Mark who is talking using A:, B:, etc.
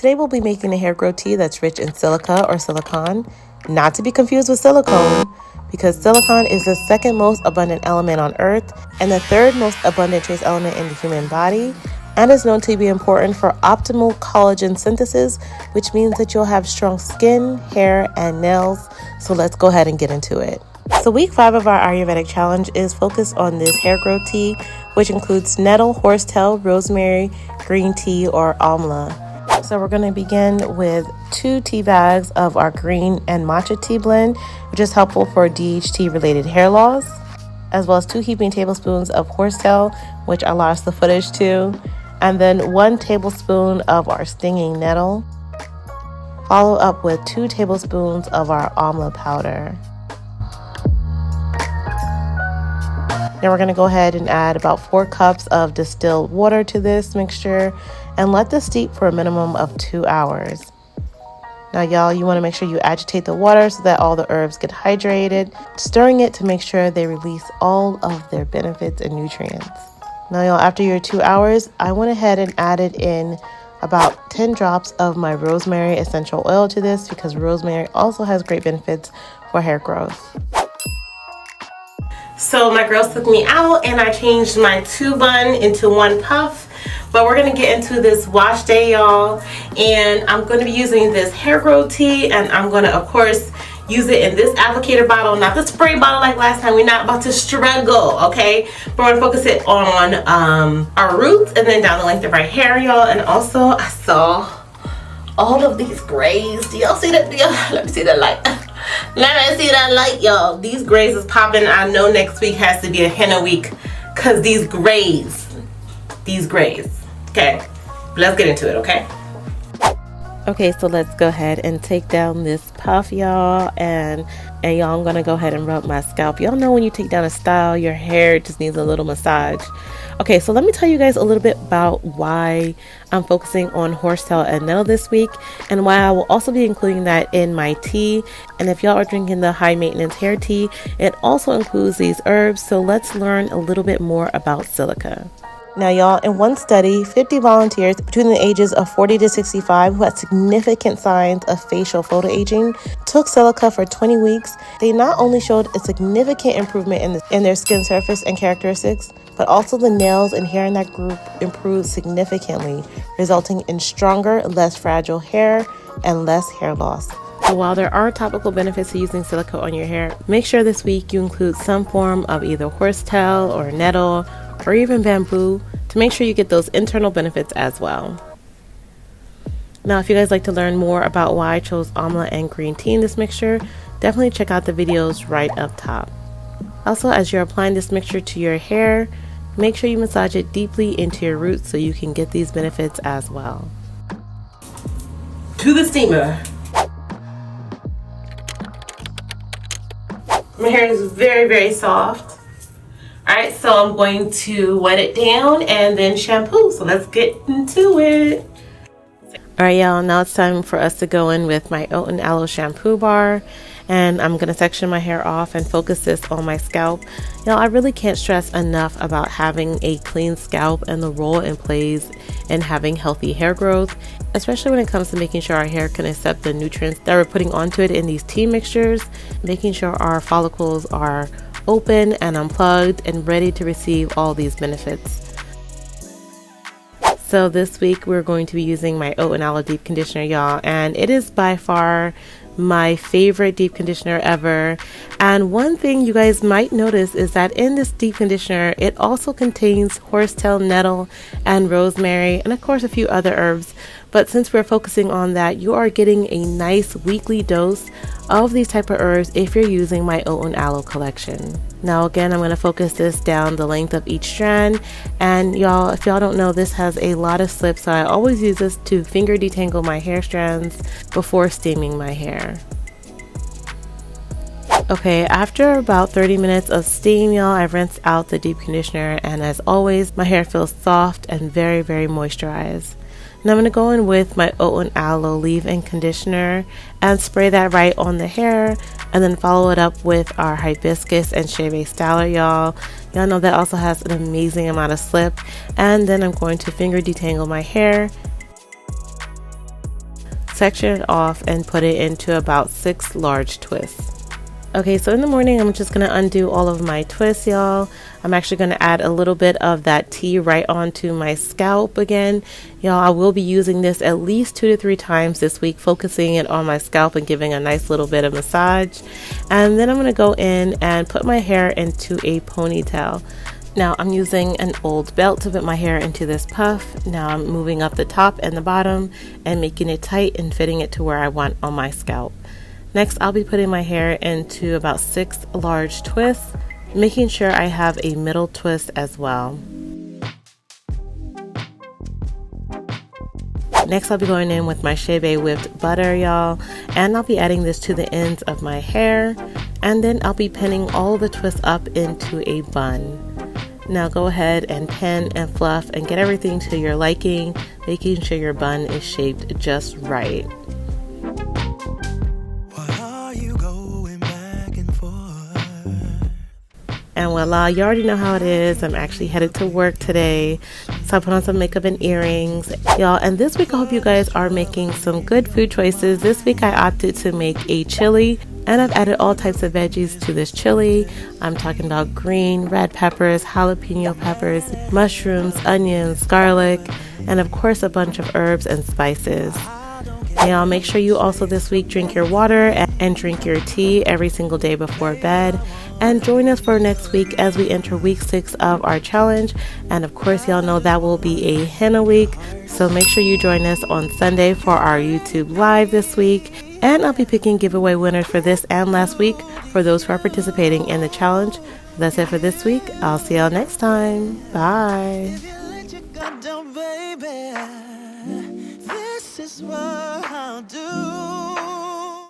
A: Today we'll be making a hair growth tea that's rich in silica or silicon, not to be confused with silicone, because silicon is the second most abundant element on Earth and the third most abundant trace element in the human body, and is known to be important for optimal collagen synthesis, which means that you'll have strong skin, hair, and nails. So let's go ahead and get into it. So week 5 of our Ayurvedic challenge is focused on this hair growth tea, which includes nettle, horsetail, rosemary, green tea, or amla. So we're going to begin with 2 tea bags of our green and matcha tea blend, which is helpful for DHT related hair loss, as well as 2 heaping tablespoons of horsetail, which I lost the footage to, and then 1 tablespoon of our stinging nettle, follow up with 2 tablespoons of our amla powder. Now we're going to go ahead and add about 4 cups of distilled water to this mixture and let this steep for a minimum of 2 hours. Now y'all, you want to make sure you agitate the water so that all the herbs get hydrated, stirring it to make sure they release all of their benefits and nutrients. Now y'all, after your 2 hours, I went ahead and added in about 10 drops of my rosemary essential oil to this because rosemary also has great benefits for hair growth. So my girls took me out and I changed my 2 bun into 1 puff. But we're going to get into this wash day, y'all. And I'm going to be using this hair growth tea. And I'm going to, of course, use it in this applicator bottle, not the spray bottle like last time. We're not about to struggle, okay? But we're going to focus it on our roots and then down the length of our hair, y'all. And also, I saw all of these grays. Do y'all see that? Let me see that light. Let me see that light, y'all. These grays is popping. I know next week has to be a henna week because these grays. Okay, let's get into it, okay? Okay, so let's go ahead and take down this puff, y'all. And y'all, I'm gonna go ahead and rub my scalp. Y'all know when you take down a style, your hair just needs a little massage. Okay, so let me tell you guys a little bit about why I'm focusing on horsetail and nettle this week, and why I will also be including that in my tea. And if y'all are drinking the high maintenance hair tea, it also includes these herbs. So let's learn a little bit more about silica. Now y'all, in one study, 50 volunteers between the ages of 40 to 65 who had significant signs of facial photoaging took silica for 20 weeks. They not only showed a significant improvement in their skin surface and characteristics, but also the nails and hair in that group improved significantly, resulting in stronger, less fragile hair and less hair loss. So while there are topical benefits to using silica on your hair, make sure this week you include some form of either horsetail or nettle or even bamboo to make sure you get those internal benefits as well. Now, if you guys like to learn more about why I chose amla and green tea in this mixture, definitely check out the videos right up top. Also, as you're applying this mixture to your hair, make sure you massage it deeply into your roots so you can get these benefits as well. To the steamer. My hair is very, very soft. Alright, so I'm going to wet it down and then shampoo. So let's get into it. Alright, y'all, now it's time for us to go in with my oat and aloe shampoo bar. And I'm going to section my hair off and focus this on my scalp. Y'all, I really can't stress enough about having a clean scalp and the role it plays in having healthy hair growth, especially when it comes to making sure our hair can accept the nutrients that we're putting onto it in these tea mixtures, making sure our follicles are open and unplugged and ready to receive all these benefits. So this week we're going to be using my oat and aloe deep conditioner, y'all, and it is by far my favorite deep conditioner ever. And one thing you guys might notice is that in this deep conditioner it also contains horsetail, nettle, and rosemary, and of course a few other herbs. But since we're focusing on that, you are getting a nice weekly dose of these type of herbs if you're using my oat and aloe collection. Now again, I'm going to focus this down the length of each strand, and y'all, if y'all don't know, this has a lot of slip, so I always use this to finger detangle my hair strands before steaming my hair. Okay, after about 30 minutes of steam, y'all, I've rinsed out the deep conditioner, and as always, my hair feels soft and very, very moisturized. Now I'm going to go in with my oat and aloe leave-in conditioner and spray that right on the hair, and then follow it up with our hibiscus and shea base styler, y'all. Y'all know that also has an amazing amount of slip. And then I'm going to finger detangle my hair. section it off and put it into about 6 large twists. Okay, so in the morning, I'm just going to undo all of my twists, y'all. I'm actually going to add a little bit of that tea right onto my scalp again. Y'all, I will be using this at least 2 to 3 times this week, focusing it on my scalp and giving a nice little bit of massage. And then I'm going to go in and put my hair into a ponytail. Now I'm using an old belt to put my hair into this puff. Now I'm moving up the top and the bottom and making it tight and fitting it to where I want on my scalp. Next, I'll be putting my hair into about 6 large twists, making sure I have a middle twist as well. Next, I'll be going in with my Shea Bay whipped butter, y'all, and I'll be adding this to the ends of my hair, and then I'll be pinning all the twists up into a bun. Now go ahead and pin and fluff and get everything to your liking, making sure your bun is shaped just right. And voila, you already know how it is. I'm actually headed to work today. So I put on some makeup and earrings, y'all. And this week, I hope you guys are making some good food choices. This week, I opted to make a chili. And I've added all types of veggies to this chili. I'm talking about green, red peppers, jalapeno peppers, mushrooms, onions, garlic, and of course, a bunch of herbs and spices. Y'all, make sure you also this week drink your water and drink your tea every single day before bed. And join us for next week as we enter week 6 of our challenge. And of course, y'all know that will be a henna week. So make sure you join us on Sunday for our YouTube live this week. And I'll be picking giveaway winners for this and last week for those who are participating in the challenge. That's it for this week. I'll see y'all next time. Bye. This is what